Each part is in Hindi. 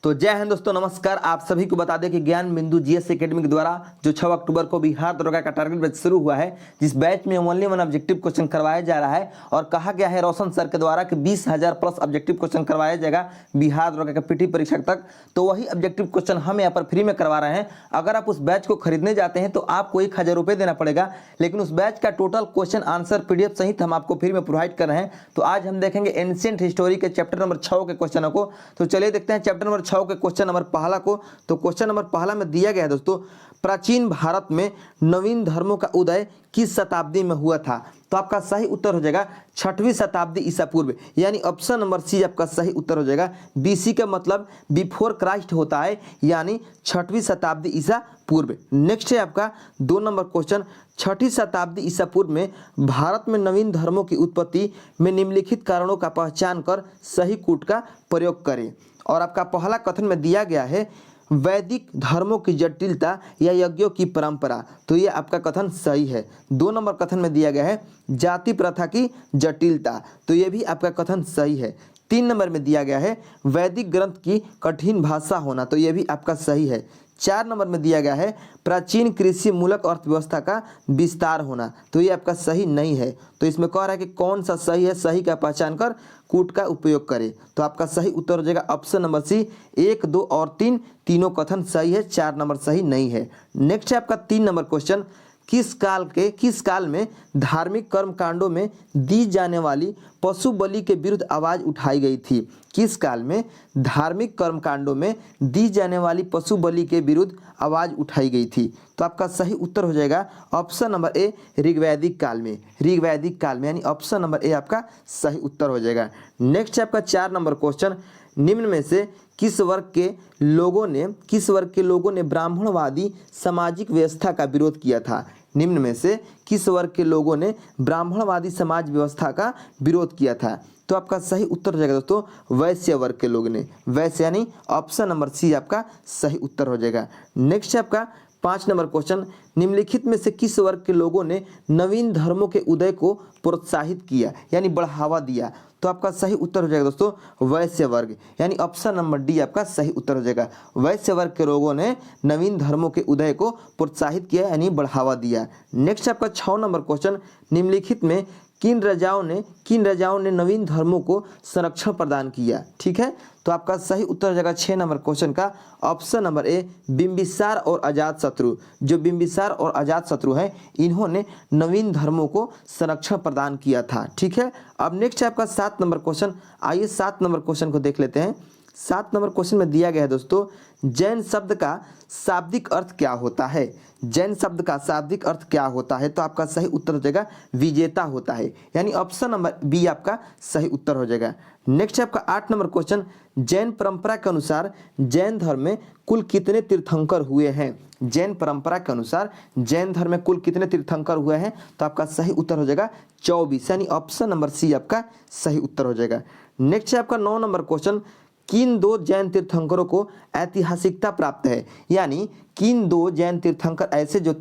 तो जय हिंद दोस्तों, नमस्कार। आप सभी को बता दें कि ज्ञान बिंदु जीएस एकेडमी के द्वारा जो 6 अक्टूबर को बिहार दरोगा का टारगेट बैच शुरू हुआ है, जिस बैच में ओनली वन ऑब्जेक्टिव क्वेश्चन करवाया जा रहा है और कहा गया है रोशन सर के द्वारा कि 20,000 प्लस ऑब्जेक्टिव क्वेश्चन करवाया जाएगा बिहार दरोगा का पीटी परीक्षा तक। तो वही ऑब्जेक्टिव क्वेश्चन हम यहाँ पर फ्री में करवा रहे हैं। अगर आप उस बैच को खरीदने जाते हैं तो आपको 1,000 रुपये देना पड़ेगा, लेकिन उस बैच का टोटल क्वेश्चन आंसर पीडीएफ सहित हम आपको फ्री में प्रोवाइड कर रहे हैं। तो आज हम देखेंगे एंशिएंट हिस्टोरी के चैप्टर नंबर 6 के क्वेश्चनों को। तो चलिए देखते हैं चैप्टर नंबर 6 के क्वेश्चन नंबर पहला को। तो क्वेश्चन नंबर पहला में दिया गया है दोस्तों, प्राचीन भारत में नवीन धर्मों का उदय किस शताब्दी में हुआ था? तो आपका सही उत्तर हो जाएगा 6वीं शताब्दी ईसा पूर्व, यानी ऑप्शन नंबर सी आपका सही उत्तर हो जाएगा। बीसी का मतलब बिफोर क्राइस्ट होता है, यानी 6वीं शताब्दी ईसा पूर्व। नेक्स्ट है आपका 2 नंबर क्वेश्चन, 6वीं शताब्दी ईसा पूर्व में भारत में नवीन धर्मों की उत्पत्ति में निम्नलिखित कारणों का पहचान कर सही कूट का प्रयोग करें। और आपका पहला कथन में दिया गया है वैदिक धर्मों की जटिलता या यज्ञों की परंपरा। तो ये आपका कथन सही है। 2 नंबर कथन में दिया गया है जाति प्रथा की जटिलता। तो ये भी आपका कथन सही है। 3 नंबर में दिया गया है वैदिक ग्रंथ की कठिन भाषा होना। तो ये भी आपका सही है। 4 नंबर में दिया गया है प्राचीन कृषि मूलक अर्थव्यवस्था का विस्तार होना। तो ये आपका सही नहीं है। तो इसमें कह रहा है कि कौन सा सही है, सही का पहचान कर कूट का उपयोग करें। तो आपका सही उत्तर हो जाएगा ऑप्शन नंबर सी। 1, 2 और 3 तीनों कथन सही है, 4 नंबर सही नहीं है। नेक्स्ट है आपका 3 नंबर क्वेश्चन, किस काल में धार्मिक कर्म कांडों में दी जाने वाली पशु बलि के विरुद्ध आवाज उठाई गई थी? किस काल में धार्मिक कर्म कांडों में दी जाने वाली पशु बलि के विरुद्ध आवाज उठाई गई थी? तो आपका सही उत्तर हो जाएगा ऑप्शन नंबर ए, ऋग्वैदिक काल में। ऋग्वैदिक काल में, यानी ऑप्शन नंबर ए आपका सही उत्तर हो जाएगा। नेक्स्ट है आपका 4 नंबर क्वेश्चन, निम्न में से किस वर्ग के लोगों ने ब्राह्मणवादी सामाजिक व्यवस्था का विरोध किया था? निम्न में से किस वर्ग के लोगों ने ब्राह्मणवादी समाज व्यवस्था का विरोध किया था? तो आपका सही उत्तर हो जाएगा दोस्तों वैश्य वर्ग के लोग ने। वैश्य यानी ऑप्शन नंबर सी आपका सही उत्तर हो जाएगा। नेक्स्ट है आपका 5 नंबर क्वेश्चन, निम्नलिखित में से किस वर्ग के लोगों ने नवीन धर्मों के उदय को प्रोत्साहित किया यानी बढ़ावा दिया? तो आपका सही उत्तर हो जाएगा दोस्तों वैश्य वर्ग, यानी ऑप्शन नंबर डी आपका सही उत्तर हो जाएगा। वैश्य वर्ग के लोगों ने नवीन धर्मों के उदय को प्रोत्साहित किया यानी बढ़ावा दिया। नेक्स्ट आपका 6 नंबर क्वेश्चन, निम्नलिखित में किन राजाओं ने नवीन धर्मों को संरक्षण प्रदान किया? ठीक है, तो आपका सही उत्तर हो जाएगा 6 नंबर क्वेश्चन का ऑप्शन नंबर ए, बिंबिसार और अजातशत्रु। जो बिंबिसार और अजातशत्रु हैं, इन्होंने नवीन धर्मों को संरक्षण प्रदान किया था। ठीक है, अब नेक्स्ट है आपका 7 नंबर क्वेश्चन। आइए 7 नंबर क्वेश्चन को देख लेते हैं। 7 नंबर क्वेश्चन में दिया गया है दोस्तों, जैन शब्द का शाब्दिक अर्थ क्या होता है? जैन शब्द का शाब्दिक अर्थ क्या होता है? तो आपका सही उत्तर हो जाएगा विजेता होता है, यानी ऑप्शन नंबर बी आपका सही उत्तर हो जाएगा। नेक्स्ट है आपका 8 नंबर क्वेश्चन, जैन परंपरा के अनुसार जैन धर्म में कुल कितने तीर्थंकर हुए हैं? जैन परंपरा के अनुसार जैन धर्म में कुल कितने तीर्थंकर हुए हैं? तो आपका सही उत्तर हो जाएगा 24, यानी ऑप्शन नंबर सी आपका सही उत्तर हो जाएगा। नेक्स्ट है आपका 9 नंबर क्वेश्चन, किन 2 जैन तीर्थंकरों को ऐतिहासिकता प्राप्त है? यानी किन 2 जैन तीर्थंकर ऐसे जो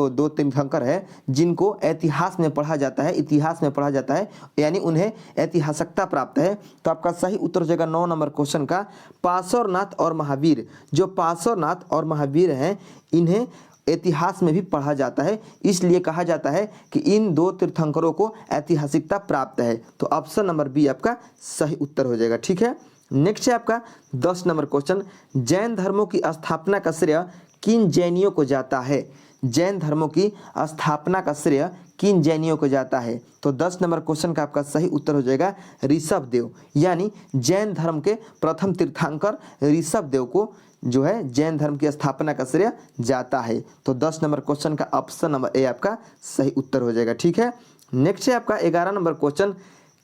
दो तीर्थंकर है जिनको इतिहास में पढ़ा जाता है, यानी उन्हें ऐतिहासिकता प्राप्त है? तो आपका सही उत्तर हो जाएगा 9 नंबर क्वेश्चन का पार्श्वनाथ और महावीर। जो पार्श्वनाथ और महावीर हैं, इन्हें इतिहास में भी पढ़ा जाता है, इसलिए कहा जाता है कि इन 2 तीर्थंकरों को ऐतिहासिकता प्राप्त है। तो ऑप्शन नंबर बी आपका सही उत्तर हो जाएगा। ठीक है, नेक्स्ट है आपका 10 नंबर क्वेश्चन, जैन धर्मों की स्थापना का श्रेय किन जैनियों को जाता है? जैन धर्मों की स्थापना का श्रेय किन जैनियों को जाता है? तो 10 नंबर क्वेश्चन का आपका सही उत्तर हो जाएगा ऋषभदेव, यानी जैन धर्म के प्रथम तीर्थंकर ऋषभदेव को जो है जैन धर्म की स्थापना का श्रेय जाता है। तो 10 नंबर क्वेश्चन का ऑप्शन नंबर ए आपका सही उत्तर हो जाएगा। ठीक है, नेक्स्ट है आपका 11 नंबर क्वेश्चन,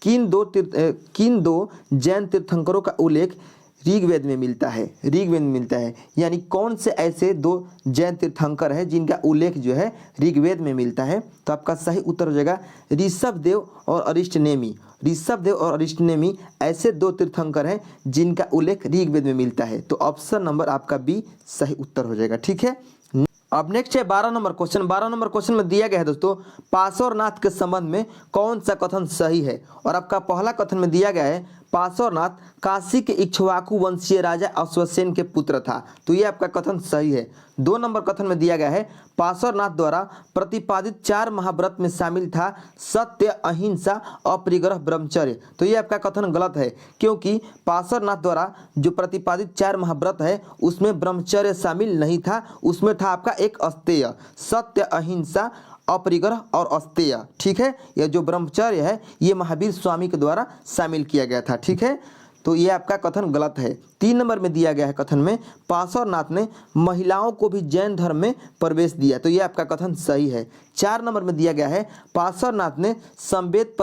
किन दो जैन तीर्थंकरों का उल्लेख ऋग्वेद में मिलता है? ऋग्वेद में मिलता है, यानी कौन से ऐसे 2 जैन तीर्थंकर हैं जिनका उल्लेख जो है ऋग्वेद में मिलता है? तो आपका सही उत्तर हो जाएगा ऋषभदेव और अरिष्टनेमी। ऋषभदेव और अरिष्टनेमी ऐसे 2 तीर्थंकर हैं जिनका उल्लेख ऋग्वेद में मिलता है। तो ऑप्शन नंबर आपका बी सही उत्तर हो जाएगा। ठीक है, अब नेक्स्ट है 12 नंबर क्वेश्चन। 12 नंबर क्वेश्चन में दिया गया है दोस्तों, पार्श्वनाथ के संबंध में कौन सा कथन सही है? और आपका पहला कथन में दिया गया है पार्श्वनाथ काशी के इक्ष्वाकु वंशीय राजा अश्वसेन के पुत्र था। तो ये आपका कथन सही है। 2 नंबर कथन में दिया गया है पार्श्वनाथ द्वारा प्रतिपादित 4 महाव्रत में शामिल था सत्य, अहिंसा, अपरिग्रह, ब्रह्मचर्य। तो ये आपका कथन गलत है, क्योंकि पार्श्वनाथ द्वारा जो प्रतिपादित 4 महाव्रत है उसमें ब्रह्मचर्य शामिल नहीं था, उसमें था आपका एक अस्तेय, सत्य, अहिंसा, अपरिग्रह और अस्तेय। ठीक है, यह जो ब्रह्मचर्य है ये महावीर स्वामी के द्वारा शामिल किया गया था। ठीक है, तो ये आपका कथन गलत है। 3 नंबर में दिया गया है कथन में पार्श्वनाथ ने महिलाओं को भी जैन धर्म में प्रवेश दिया। तो ये आपका कथन सही है। 4 नंबर में दिया गया है पार्श्वनाथ ने संवेद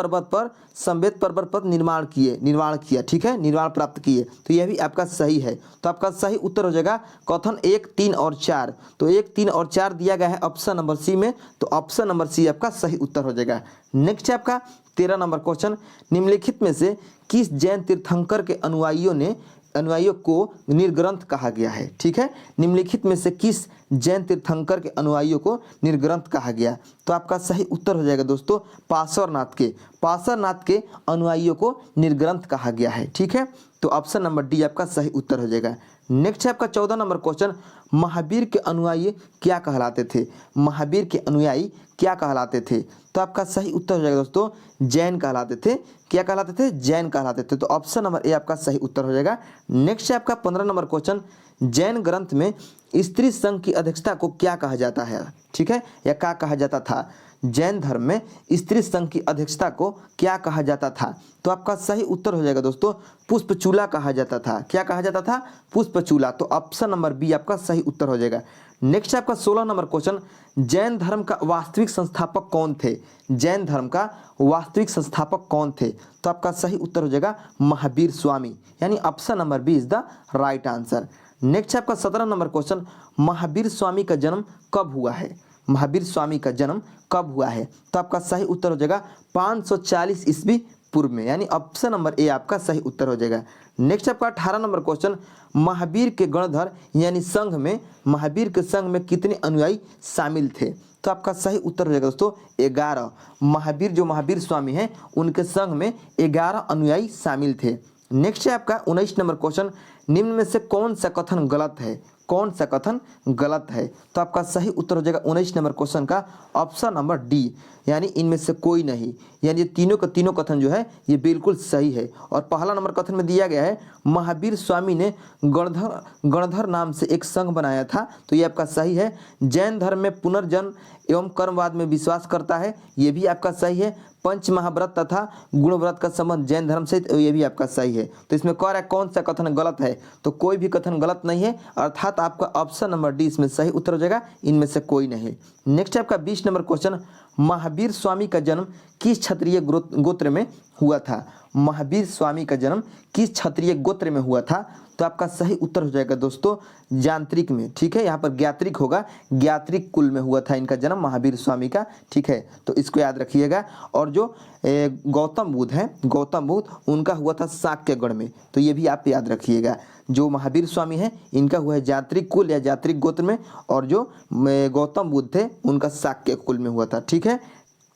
पर्वत पर निर्माण किया। ठीक है, निर्माण प्राप्त किए। तो यह भी आपका सही है। तो आपका सही उत्तर हो जाएगा कथन 1, 3 और 4। तो 1, 3 और 4 दिया गया है ऑप्शन नंबर सी में, तो ऑप्शन नंबर सी आपका सही उत्तर हो जाएगा। नेक्स्ट है आपका 13 नंबर क्वेश्चन, निम्नलिखित में से किस जैन तीर्थंकर के अनुयायियों को निर्ग्रंथ कहा गया है। ठीक है, निम्नलिखित में से किस जैन तीर्थंकर के अनुयायियों को निर्ग्रंथ कहा गया। तो आपका सही उत्तर हो जाएगा दोस्तों पार्श्वनाथ के अनुयायियों को निर्ग्रंथ कहा गया है। ठीक है, तो ऑप्शन नंबर डी आपका सही उत्तर हो जाएगा। नेक्स्ट है आपका 14 नंबर क्वेश्चन, महावीर के अनुयायी क्या कहलाते थे। महावीर के अनुयायी क्या कहलाते थे। तो आपका सही उत्तर हो जाएगा दोस्तों जैन कहलाते थे। क्या कहलाते थे? जैन कहलाते थे। तो ऑप्शन नंबर ए आपका सही उत्तर हो जाएगा। नेक्स्ट है आपका 15 नंबर क्वेश्चन, जैन ग्रंथ में स्त्री संघ की अध्यक्षता को क्या कहा जाता है। ठीक है, या क्या कहा जाता था। जैन धर्म में स्त्री संघ की अध्यक्षता को क्या कहा जाता था। तो आपका सही उत्तर हो जाएगा दोस्तों पुष्पचूला कहा जाता था। क्या कहा जाता था? पुष्पचूला। तो ऑप्शन नंबर बी आपका सही उत्तर हो जाएगा। नेक्स्ट आपका 16 नंबर क्वेश्चन, जैन धर्म का वास्तविक संस्थापक कौन थे। जैन धर्म का वास्तविक संस्थापक कौन थे। तो आपका सही उत्तर हो जाएगा महावीर स्वामी, यानी option number B is the right answer. Next आपका 17 नंबर क्वेश्चन, महावीर स्वामी का जन्म कब हुआ है। महावीर स्वामी का जन्म कब हुआ है। तो आपका सही उत्तर हो जाएगा 540 ईस्वी पूर्व में, यानी ऑप्शन नंबर ए आपका सही उत्तर हो जाएगा। नेक्स्ट आपका 18 नंबर क्वेश्चन, महावीर के गणधर यानी संघ में, महावीर के संघ में कितने अनुयायी शामिल थे। तो आपका सही उत्तर हो जाएगा दोस्तों 11। महावीर जो महावीर स्वामी हैं उनके संघ में 11 अनुयायी शामिल थे। नेक्स्ट है आपका 19 नंबर क्वेश्चन, निम्न में से कौन सा कथन गलत है। कौन सा कथन गलत है। तो आपका सही उत्तर हो जाएगा 19 नंबर क्वेश्चन का ऑप्शन नंबर डी, यानी इनमें से कोई नहीं, यानी ये तीनों का तीनों कथन जो है ये बिल्कुल सही है। और पहला नंबर कथन में दिया गया है महावीर स्वामी ने गणधर नाम से एक संघ बनाया था। तो ये आपका सही है। जैन धर्म में पुनर्जन्म एवं कर्मवाद में विश्वास करता है, ये भी आपका सही है। पंच महाव्रत तथा गुणव्रत का संबंध जैन धर्म से, ये भी आपका सही है। तो इसमें कह रहा है कौन सा कथन गलत है। तो कोई भी कथन गलत नहीं है, अर्थात आपका ऑप्शन नंबर डी इसमें सही उत्तर हो जाएगा, इनमें से कोई नहीं। नेक्स्ट आपका 20 नंबर क्वेश्चन, महावीर स्वामी का जन्म किस क्षत्रिय गोत्र में हुआ था। महावीर स्वामी का जन्म किस क्षत्रिय गोत्र में हुआ था। तो आपका सही उत्तर हो जाएगा दोस्तों यांत्रिक में। ठीक है, यहाँ पर ज्ञात्रिक होगा, ज्ञात्रिक कुल में हुआ था इनका जन्म महावीर स्वामी का। ठीक है, तो इसको याद रखिएगा। और जो गौतम बुद्ध हैं, गौतम बुद्ध उनका हुआ था शाक्यगढ़ में। तो ये भी आप याद रखिएगा। जो महावीर स्वामी हैं इनका हुआ है जात्रिक कुल या जात्रिक गोत्र में, और जो गौतम बुद्ध थे उनका शाक्य कुल में हुआ था। ठीक है,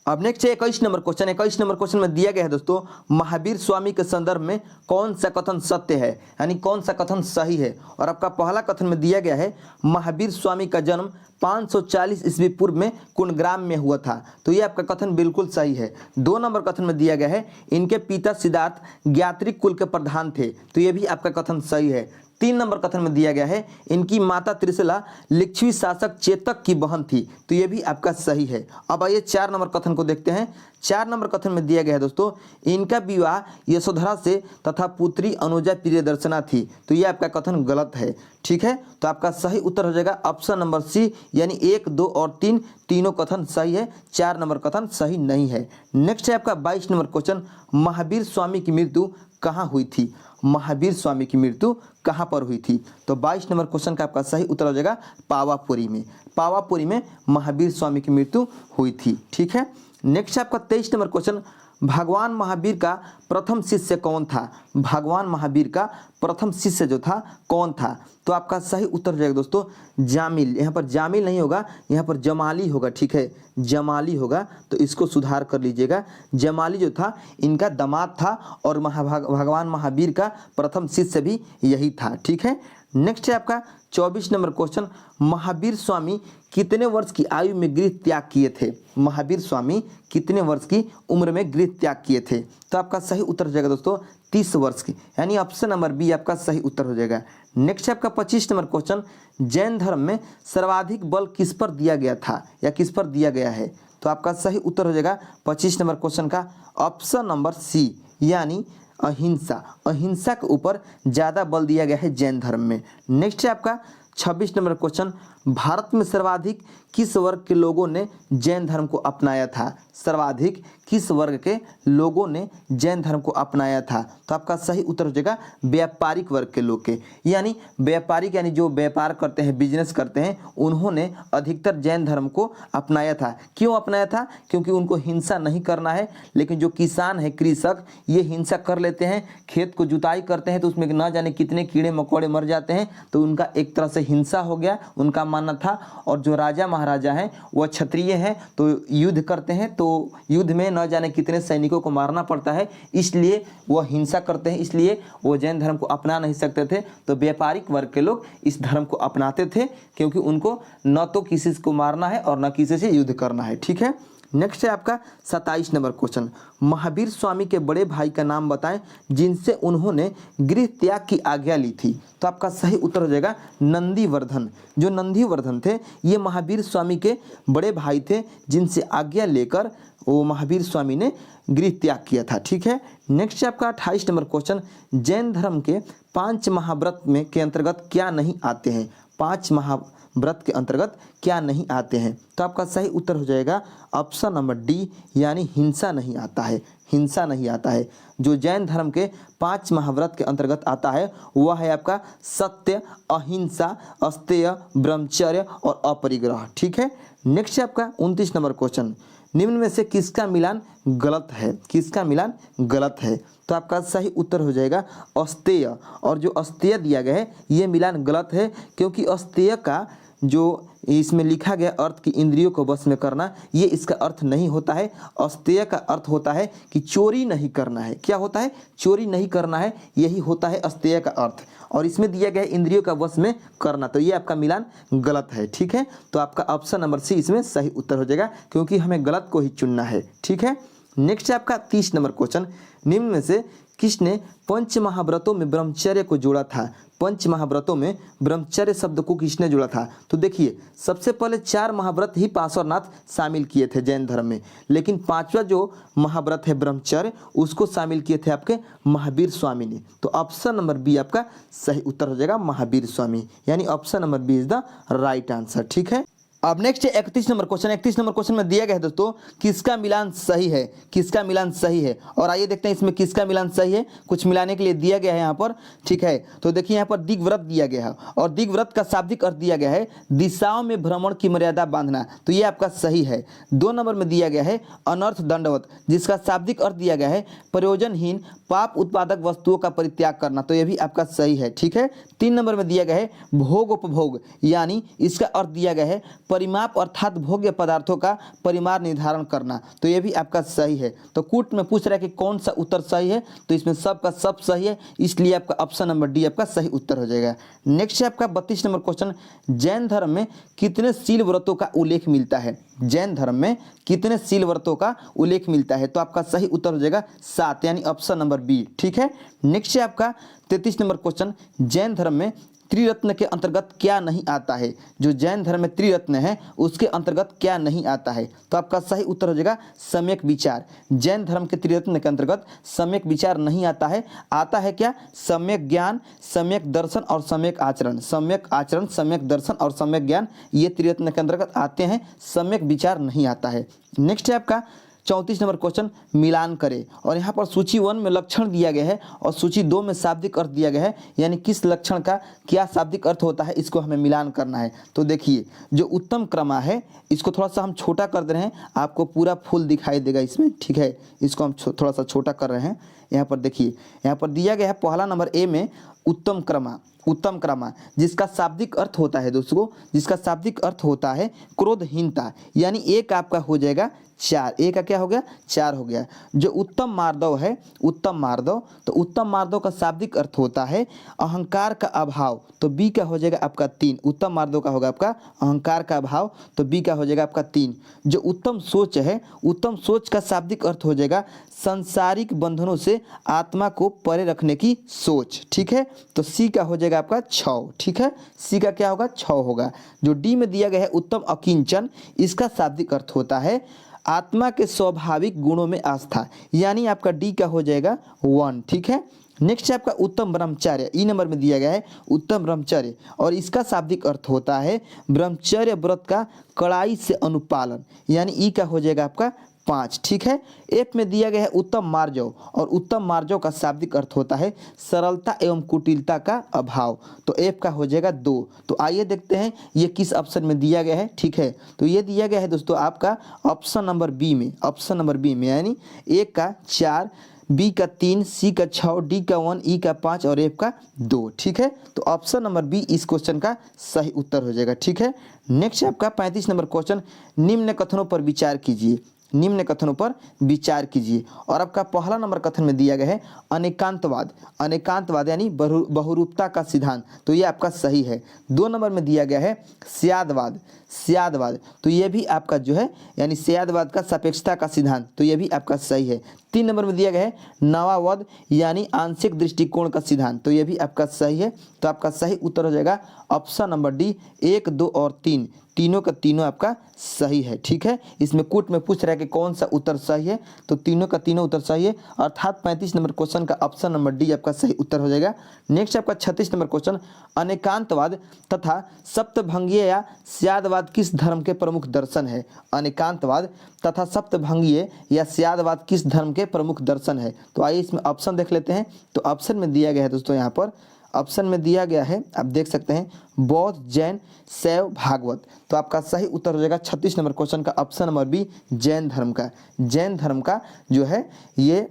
अब नेक्स्ट है 21 नंबर क्वेश्चन। 21 नंबर क्वेश्चन में दिया गया है दोस्तों महावीर स्वामी के संदर्भ में कौन सा कथन सत्य है, यानी कौन सा कथन सही है। और आपका पहला कथन में दिया गया है महावीर स्वामी का जन्म 540 ईस्वी पूर्व में कुंडग्राम में हुआ था। तो ये आपका कथन बिल्कुल सही है। 2 नंबर कथन में दिया गया है इनके पिता सिद्धार्थ ज्ञात्रिक कुल के प्रधान थे। तो ये भी आपका कथन सही है। 3 नंबर कथन में दिया गया है इनकी माता त्रिशला लिच्छवी शासक चेतक की बहन थी। तो ये भी आपका सही है। अब आइए 4 नंबर कथन को देखते हैं। 4 नंबर कथन में दिया गया है दोस्तों इनका विवाह यशोधरा से तथा पुत्री अनुजा प्रियदर्शना थी। तो ये आपका कथन गलत है। ठीक है, तो आपका सही उत्तर हो जाएगा ऑप्शन नंबर सी, यानी 1, 2 और 3 तीनों कथन सही है, 4 नंबर कथन सही नहीं है। नेक्स्ट है आपका 22 नंबर क्वेश्चन, महावीर स्वामी की मृत्यु कहाँ हुई थी। महावीर स्वामी की मृत्यु कहाँ पर हुई थी। तो 22 नंबर क्वेश्चन का आपका सही उत्तर हो जाएगा पावापुरी में। पावापुरी में महावीर स्वामी की मृत्यु हुई थी। ठीक है, नेक्स्ट आपका 23 नंबर क्वेश्चन, भगवान महावीर का प्रथम शिष्य कौन था? भगवान महावीर का प्रथम शिष्य जो था कौन था? तो आपका सही उत्तर हो जाएगा दोस्तों जामिल। यहाँ पर जामिल नहीं होगा, यहाँ पर जमाली होगा, ठीक है, जमाली होगा, तो इसको सुधार कर लीजिएगा। जमाली जो था इनका दामाद था और भगवान महावीर का प्रथम शिष्य भी यही था, ठीक है। नेक्स्ट है आपका 24 नंबर क्वेश्चन, महावीर स्वामी कितने वर्ष की आयु में गृह त्याग किए थे? महावीर स्वामी कितने वर्ष की उम्र में गृह त्याग किए थे? तो आपका सही उत्तर हो जाएगा दोस्तों 30 वर्ष की, यानी ऑप्शन नंबर बी आपका सही उत्तर हो जाएगा। नेक्स्ट है आपका 25 नंबर क्वेश्चन, जैन धर्म में सर्वाधिक बल किस पर दिया गया था या किस पर दिया गया है? तो आपका सही उत्तर हो जाएगा 25 नंबर क्वेश्चन का ऑप्शन नंबर सी, यानी अहिंसा। अहिंसा के ऊपर ज़्यादा बल दिया गया है जैन धर्म में। नेक्स्ट है आपका 26 नंबर क्वेश्चन, भारत में सर्वाधिक किस वर्ग के लोगों ने जैन धर्म को अपनाया था? सर्वाधिक किस वर्ग के लोगों ने जैन धर्म को अपनाया था? तो आपका सही उत्तर हो जाएगा व्यापारिक वर्ग के लोग के, यानी व्यापारिक यानी जो व्यापार करते हैं, बिजनेस करते हैं, उन्होंने अधिकतर जैन धर्म को अपनाया था। क्यों अपनाया था? क्योंकि उनको हिंसा नहीं करना है। लेकिन जो किसान है, कृषक, ये हिंसा कर लेते हैं, खेत को जुताई करते हैं तो उसमें ना जाने कितने कीड़े मकोड़े मर जाते हैं, तो उनका एक तरह से हिंसा हो गया, उनका मानना था। और जो राजा महाराजा हैं वह क्षत्रिय हैं, तो युद्ध करते हैं, तो युद्ध में न जाने कितने सैनिकों को मारना पड़ता है, इसलिए वह हिंसा करते हैं, इसलिए वो जैन धर्म को अपना नहीं सकते थे। तो व्यापारिक वर्ग के लोग इस धर्म को अपनाते थे, क्योंकि उनको न तो किसी को मारना है और न किसी से युद्ध करना है, ठीक है। नेक्स्ट है आपका 27 नंबर क्वेश्चन, महावीर स्वामी के बड़े भाई का नाम बताएं जिनसे उन्होंने गृह त्याग की आज्ञा ली थी? तो आपका सही उत्तर हो जाएगा नंदीवर्धन। जो नंदीवर्धन थे ये महावीर स्वामी के बड़े भाई थे, जिनसे आज्ञा लेकर वो महावीर स्वामी ने गृह त्याग किया था, ठीक है। नेक्स्ट है आपका 28 नंबर क्वेश्चन, जैन धर्म के 5 महाव्रत में के अंतर्गत क्या नहीं आते हैं? 5 महाव्रत के अंतर्गत क्या नहीं आते हैं? तो आपका सही उत्तर हो जाएगा ऑप्शन नंबर डी, यानी हिंसा नहीं आता है। हिंसा नहीं आता है। जो जैन धर्म के 5 महाव्रत के अंतर्गत आता है वह है आपका सत्य, अहिंसा, अस्तेय, ब्रह्मचर्य और अपरिग्रह, ठीक है। नेक्स्ट है आपका 29 नंबर क्वेश्चन, निम्न में से किसका मिलान गलत है? किसका मिलान गलत है? तो आपका सही उत्तर हो जाएगा अस्तेय। और जो अस्तेय दिया गया है ये मिलान गलत है, क्योंकि अस्तेय का जो इसमें लिखा गया अर्थ की इंद्रियों को वश में करना, ये इसका अर्थ नहीं होता है। अस्तेय का अर्थ होता है कि चोरी नहीं करना है। क्या होता है? चोरी नहीं करना है, यही होता है अस्तेय का अर्थ। और इसमें दिया गया इंद्रियों का वश में करना, तो ये आपका मिलान गलत है, ठीक है। तो आपका ऑप्शन नंबर सी इसमें सही उत्तर हो जाएगा, क्योंकि हमें गलत को ही चुनना है, ठीक है। नेक्स्ट है आपका 30 नंबर क्वेश्चन, निम्न में से किसने पंच महाव्रतों में ब्रह्मचर्य को जोड़ा था? पंच महाव्रतों में ब्रह्मचर्य शब्द को किसने जोड़ा था? तो देखिए, सबसे पहले 4 महाव्रत ही पार्श्वनाथ शामिल किए थे जैन धर्म में, लेकिन 5वां जो महाव्रत है ब्रह्मचर्य, उसको शामिल किए थे आपके महावीर स्वामी ने। तो ऑप्शन नंबर बी आपका सही उत्तर हो जाएगा महावीर स्वामी, यानी option number B is the right answer, ठीक है। अब नेक्स्ट है 31 नंबर क्वेश्चन। 31 नंबर क्वेश्चन में दिया गया है दोस्तों किसका मिलान सही है? किसका मिलान सही है? और आइए देखते हैं इसमें किसका मिलान सही है। कुछ मिलाने के लिए दिया गया है यहाँ पर, ठीक है। तो देखिए यहाँ पर दिग्व्रत दिया गया है, और दिग्व्रत का शाब्दिक अर्थ दिया गया है दिशाओं में भ्रमण की मर्यादा बांधना, तो ये आपका सही है। 2 नंबर में दिया गया है अनर्थ दंडवत, जिसका शाब्दिक अर्थ दिया गया है प्रयोजनहीन पाप उत्पादक वस्तुओं का परित्याग करना, तो ये भी आपका सही है, ठीक है। 3 नंबर में दिया गया है भोग उपभोग, यानी इसका अर्थ दिया गया है परिमाप अर्थात भोग्य पदार्थों का परिमाण निर्धारण करना, तो ये भी आपका सही है। तो कूट में पूछ रहा है कि कौन सा उत्तर सही है, तो इसमें सब का सब सही है, इसलिए आपका ऑप्शन नंबर डी आपका सही उत्तर हो जाएगा। नेक्स्ट है आपका 32 नंबर क्वेश्चन, जैन धर्म में कितने शील व्रतों का उल्लेख मिलता है? जैन धर्म में कितने शील व्रतों का उल्लेख मिलता है? तो आपका सही उत्तर हो जाएगा 7, यानी ऑप्शन नंबर बी, ठीक है। नेक्स्ट है आपका 33 नंबर क्वेश्चन, जैन धर्म में त्रिरत्न के अंतर्गत क्या नहीं आता है? जो जैन धर्म में त्रिरत्न है उसके अंतर्गत क्या नहीं आता है? तो आपका सही उत्तर हो जाएगा सम्यक विचार। जैन धर्म के त्रिरत्न के अंतर्गत सम्यक विचार नहीं आता है। आता है क्या? सम्यक ज्ञान, सम्यक दर्शन और सम्यक आचरण। सम्यक आचरण, सम्यक दर्शन और सम्यक ज्ञान, ये त्रिरत्न के अंतर्गत आते हैं, सम्यक विचार नहीं आता है। नेक्स्ट है आपका 34 नंबर क्वेश्चन मिलान करें। और यहाँ पर सूची 1 में लक्षण दिया गया है और सूची 2 में शाब्दिक अर्थ दिया गया है, यानी किस लक्षण का क्या शाब्दिक अर्थ होता है इसको हमें मिलान करना है। तो देखिए जो उत्तम क्रमा है इसको थोड़ा सा हम छोटा कर दे रहे हैं, आपको पूरा फुल दिखाई देगा इसमें, ठीक है। इसको हम थोड़ा सा छोटा कर रहे हैं। यहाँ पर देखिए, यहाँ पर दिया गया है पहला नंबर ए में उत्तम क्रमा, उत्तम क्रमा जिसका शाब्दिक अर्थ होता है दोस्तों, जिसका शाब्दिक अर्थ होता है क्रोधहीनता, यानी एक आपका हो जाएगा 4, ए का क्या हो गया 4 हो गया। जो उत्तम मार्दव है, उत्तम मार्दव, तो उत्तम मार्दव का शाब्दिक अर्थ होता है अहंकार का अभाव, तो बी का हो जाएगा आपका 3। उत्तम मार्दव का होगा आपका अहंकार का अभाव, तो बी का हो जाएगा आपका 3। जो उत्तम सोच है, उत्तम सोच का शाब्दिक अर्थ हो जाएगा सांसारिक बंधनों से आत्मा को परे रखने की सोच, ठीक है। तो सी का हो जाएगा आपका 6, ठीक है। सी का क्या होगा 6 होगा। जो डी में दिया गया है उत्तम अकिंचन, इसका शाब्दिक अर्थ होता है आत्मा के स्वाभाविक गुणों में आस्था, यानी आपका डी का हो जाएगा 1, ठीक है। नेक्स्ट है आपका उत्तम ब्रह्मचर्य, ई नंबर में दिया गया है उत्तम ब्रह्मचर्य, और इसका शाब्दिक अर्थ होता है ब्रह्मचर्य व्रत का कड़ाई से अनुपालन, यानी ई का हो जाएगा आपका 5, ठीक है। एफ में दिया गया है उत्तम मार्जव, और उत्तम मार्जव का शाब्दिक अर्थ होता है सरलता एवं कुटिलता का अभाव, तो एफ का हो जाएगा 2। तो आइए देखते हैं ये किस ऑप्शन में दिया गया है, ठीक है। तो ये दिया गया है दोस्तों आपका ऑप्शन नंबर बी में, ऑप्शन नंबर बी में, यानी ए का 4, बी का 3, सी का 6, डी का 1, ई का 5 और एफ का 2, ठीक है। तो ऑप्शन नंबर बी इस क्वेश्चन का सही उत्तर हो जाएगा, ठीक है। नेक्स्ट आपका 35 नंबर क्वेश्चन, निम्न कथनों पर विचार कीजिए, निम्न कथनों पर विचार कीजिए। और आपका पहला नंबर कथन में दिया गया है अनेकांतवाद, अनेकांतवाद यानी बहुरूपता का सिद्धांत, तो ये आपका सही है। 2 नंबर में दिया गया है स्यादवाद, स्यादवाद, तो ये भी आपका जो है यानी स्यादवाद का सापेक्षता का सिद्धांत, तो ये भी आपका सही है। 3 नंबर में दिया गया है नवावद यानी आंशिक दृष्टिकोण का सिद्धांत, तो ये भी आपका सही है। तो आपका सही उत्तर हो जाएगा ऑप्शन नंबर डी, 1, 2 और 3, तीनों का तीनों आपका सही है, ठीक है। इसमें कूट में पूछ रहा है कि कौन सा उत्तर सही है, तो तीनों का तीनों उत्तर सही है, अर्थात 35 नंबर क्वेश्चन का ऑप्शन नंबर डी आपका सही उत्तर हो जाएगा। नेक्स्ट आपका 36 नंबर क्वेश्चन, अनेकांतवाद तथा सप्तभंगीय या स्यादवाद किस धर्म के प्रमुख दर्शन है। अनेकांतवाद तथा सप्तभंगीय या स्यादवाद किस धर्म के प्रमुख दर्शन है। तो आइए इसमें ऑप्शन देख लेते हैं। तो ऑप्शन में दिया गया है दोस्तों, यहाँ पर ऑप्शन में दिया गया है, आप देख सकते हैं बौद्ध, जैन, शैव, भागवत, तो आपका सही उत्तर हो जाएगा 36 नंबर क्वेश्चन का ऑप्शन नंबर बी, जैन धर्म का। जैन धर्म का जो है ये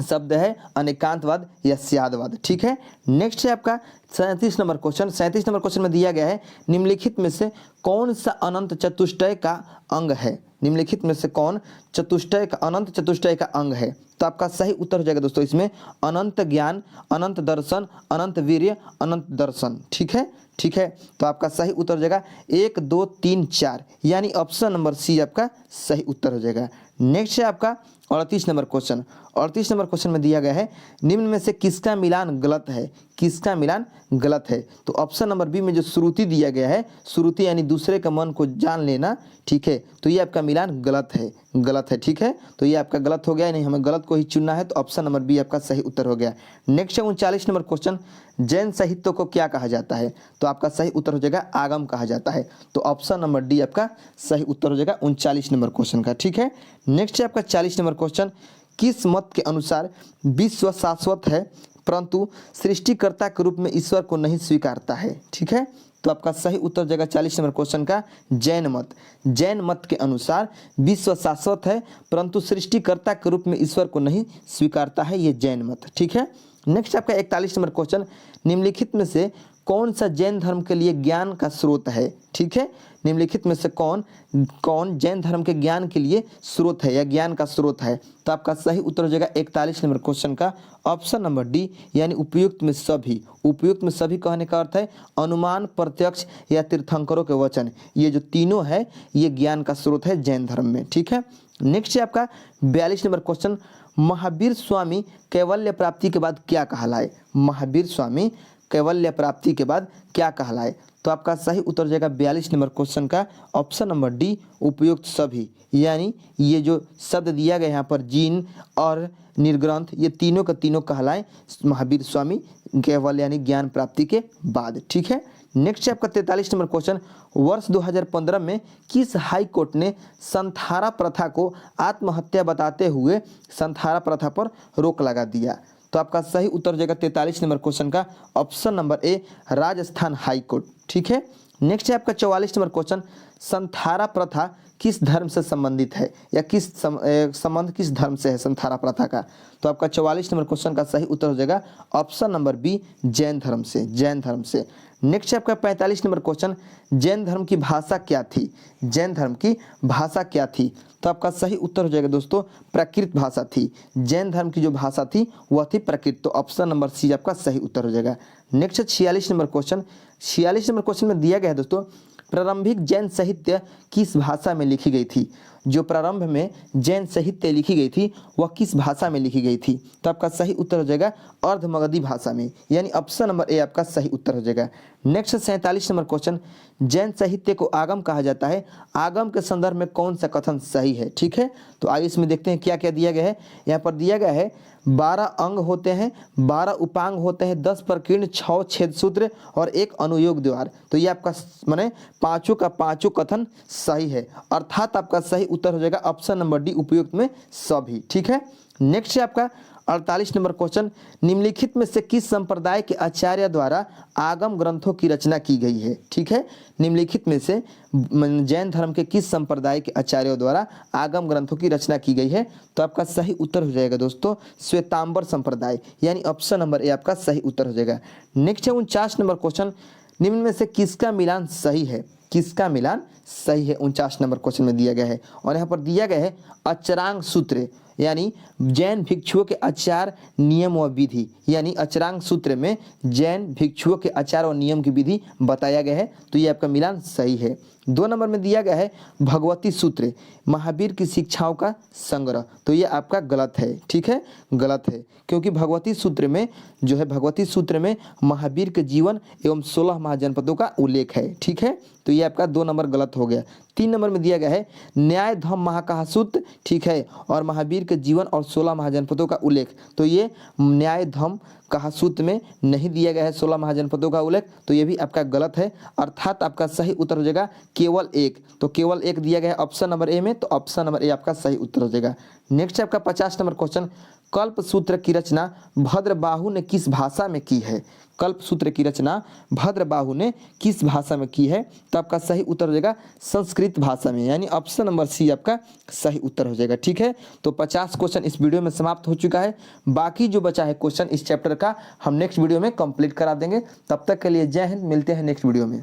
शब्द है अनेकांतवाद या स्यादवाद, ठीक है। नेक्स्ट है आपका 37 नंबर क्वेश्चन। 37 नंबर क्वेश्चन में दिया गया है निम्नलिखित में से कौन सा अनंत चतुष्टय का अंग है। निम्नलिखित में से कौन चतुष्टय का अनंत चतुष्टय का अंग है। तो आपका सही उत्तर हो जाएगा दोस्तों इसमें अनंत ज्ञान, अनंत दर्शन, अनंत वीर्य, अनंत दर्शन, ठीक है, ठीक है। तो आपका सही उत्तर हो जाएगा 1, 2, 3, 4, यानी ऑप्शन नंबर सी आपका सही उत्तर हो जाएगा। नेक्स्ट है आपका 38 नंबर क्वेश्चन। 38 नंबर क्वेश्चन में दिया गया है निम्न में से किसका मिलान गलत है, किसका मिलान गलत है। तो ऑप्शन नंबर बी में जो श्रुति दिया गया है, श्रुति यानी दूसरे का मन को जान लेना, ठीक है, तो ये आपका मिलान गलत है, गलत है, ठीक है। तो ये आपका गलत हो गया, नहीं हमें गलत को ही चुनना है, तो ऑप्शन नंबर बी आपका सही उत्तर हो गया। नेक्स्ट है 39 नंबर क्वेश्चन, जैन साहित्य को क्या कहा जाता है। तो आपका सही उत्तर हो जाएगा आगम कहा जाता है, तो ऑप्शन नंबर डी आपका सही उत्तर हो जाएगा 39 नंबर क्वेश्चन का, ठीक है। नेक्स्ट है आपका 40 नंबर क्वेश्चन, किस मत के अनुसार विश्व शाश्वत है परंतु सृष्टिकर्ता के रूप में ईश्वर को नहीं स्वीकारता है, ठीक है। तो आपका सही उत्तर हो जाएगा 40 नंबर क्वेश्चन का जैन मत। जैन मत के अनुसार विश्व शाश्वत है परंतु सृष्टिकर्ता के रूप में ईश्वर को नहीं स्वीकारता है, ये जैन मत, ठीक है। नेक्स्ट आपका 41 नंबर क्वेश्चन, निम्नलिखित में से कौन सा जैन धर्म के लिए ज्ञान का स्रोत है, ठीक है। निम्नलिखित में से कौन जैन धर्म के ज्ञान के लिए स्रोत है या ज्ञान का स्रोत है। तो आपका सही उत्तर हो जाएगा 41 नंबर क्वेश्चन का ऑप्शन नंबर डी, यानी उपयुक्त में सभी। उपयुक्त में सभी कहने का अर्थ है अनुमान, प्रत्यक्ष या तीर्थंकरों के वचन, ये जो तीनों है ये ज्ञान का स्रोत है जैन धर्म में, ठीक है। नेक्स्ट है आपका 42 नंबर क्वेश्चन, महावीर स्वामी कैवल्य प्राप्ति के बाद क्या कहलाए। महावीर स्वामी कैवल्य प्राप्ति के बाद क्या कहलाए। तो आपका सही उत्तर हो जाएगा 42 नंबर क्वेश्चन का ऑप्शन नंबर डी, उपयुक्त सभी। यानी ये जो शब्द दिया गया यहाँ पर जीन और निर्ग्रंथ, ये तीनों का तीनों कहलाए महावीर स्वामी कैवल्य यानी ज्ञान प्राप्ति के बाद। ठीक है, नेक्स्ट है आपका 43 नंबर क्वेश्चन, वर्ष 2015 में किस हाई कोर्ट ने संथारा प्रथा को आत्महत्या बताते हुए संथारा प्रथा पर रोक लगा दिया। तो आपका सही उत्तर हो जाएगा 43 नंबर क्वेश्चन का option number A, Rajasthan high court. ठीक है, नेक्स्ट है आपका 44 नंबर क्वेश्चन, संथारा प्रथा किस धर्म से संबंधित है या किस संबंध किस धर्म से है संथारा प्रथा का। तो आपका 44 नंबर क्वेश्चन का सही उत्तर हो जाएगा ऑप्शन नंबर बी, जैन धर्म से, जैन धर्म से। नेक्स्ट है आपका 45 नंबर क्वेश्चन, जैन धर्म की भाषा क्या थी, जैन धर्म की भाषा क्या थी। तो आपका सही उत्तर हो जाएगा दोस्तों प्राकृत भाषा थी, जैन धर्म की जो भाषा थी वह थी प्राकृत। तो ऑप्शन नंबर सी आपका सही उत्तर हो जाएगा। नेक्स्ट है 46 नंबर क्वेश्चन, 46 नंबर क्वेश्चन में दिया गया है दोस्तों, प्रारंभिक जैन साहित्य किस भाषा में लिखी गई थी। जो प्रारंभ में जैन साहित्य लिखी गई थी वह किस भाषा में लिखी गई थी। तो आपका सही उत्तर हो जाएगा अर्धमगधी भाषा में, यानी ऑप्शन नंबर ए आपका सही उत्तर हो जाएगा। नेक्स्ट 47 नंबर क्वेश्चन, जैन साहित्य को आगम कहा जाता है, आगम के संदर्भ में कौन सा कथन सही है। ठीक है, तो आइए इसमें देखते हैं क्या क्या दिया गया है। यहाँ पर दिया गया है 12 अंग होते हैं, 12 उपांग होते हैं, 10 प्रकीर्ण, 6 छेद सूत्र और 1 अनुयोग द्वार। तो ये आपका माने पांचों का पांचों कथन सही है, अर्थात आपका सही उत्तर हो जाएगा ऑप्शन नंबर डी, उपयुक्त में सभी। ठीक है, नेक्स्ट है आपका 48 नंबर क्वेश्चन, निम्नलिखित में से किस संप्रदाय के आचार्य द्वारा आगम ग्रंथों की रचना की गई है। ठीक है, निम्नलिखित में से जैन धर्म के किस संप्रदाय के आचार्यों द्वारा आगम ग्रंथों की रचना की गई है। तो आपका सही उत्तर हो जाएगा दोस्तों श्वेतांबर संप्रदाय, यानी ऑप्शन नंबर ए आपका सही उत्तर हो जाएगा। नेक्स्ट है 49 नंबर क्वेश्चन, निम्न में से किसका मिलान सही है, किसका मिलान सही है 49 नंबर क्वेश्चन में दिया गया है। और यहाँ पर दिया गया है अचरांग सूत्र, यानी जैन भिक्षुओं के आचार नियम व विधि, यानी अचरांग सूत्र में जैन भिक्षुओं के आचार और नियम की विधि बताया गया है। तो ये आपका मिलान सही है। 2 नंबर में दिया गया है भगवती सूत्र, महावीर की शिक्षाओं का संग्रह। तो ये आपका गलत है। ठीक है, गलत है, क्योंकि भगवती सूत्र में जो है, भगवती सूत्र में महावीर के जीवन एवं 16 महाजनपदों का उल्लेख है। ठीक है, तो ये आपका 2 नंबर गलत हो गया। 3 नंबर में दिया गया है न्याय धम्म महाकासूत्र। ठीक है, और महावीर के जीवन और 16 महाजनपदों का उल्लेख। तो ये न्याय धम्म कहासूत्र में नहीं दिया गया है 16 महाजनपदों का उल्लेख, तो ये भी आपका गलत है, अर्थात आपका सही उत्तर हो जाएगा केवल 1। तो केवल 1 दिया गया है ऑप्शन नंबर ए में, तो ऑप्शन नंबर ए आपका सही उत्तर हो जाएगा। नेक्स्ट आपका 50 नंबर क्वेश्चन, कल्प सूत्र की रचना भद्रबाहु ने किस भाषा में की है। कल्प सूत्र की रचना भद्रबाहु ने किस भाषा में की है। तो आपका सही उत्तर हो जाएगा संस्कृत भाषा में, यानी ऑप्शन नंबर सी आपका सही उत्तर हो जाएगा। ठीक है, तो 50 क्वेश्चन इस वीडियो में समाप्त हो चुका है। बाकी जो बचा है क्वेश्चन इस चैप्टर का हम नेक्स्ट वीडियो में कंप्लीट करा देंगे। तब तक के लिए जय हिंद, मिलते हैं नेक्स्ट वीडियो में।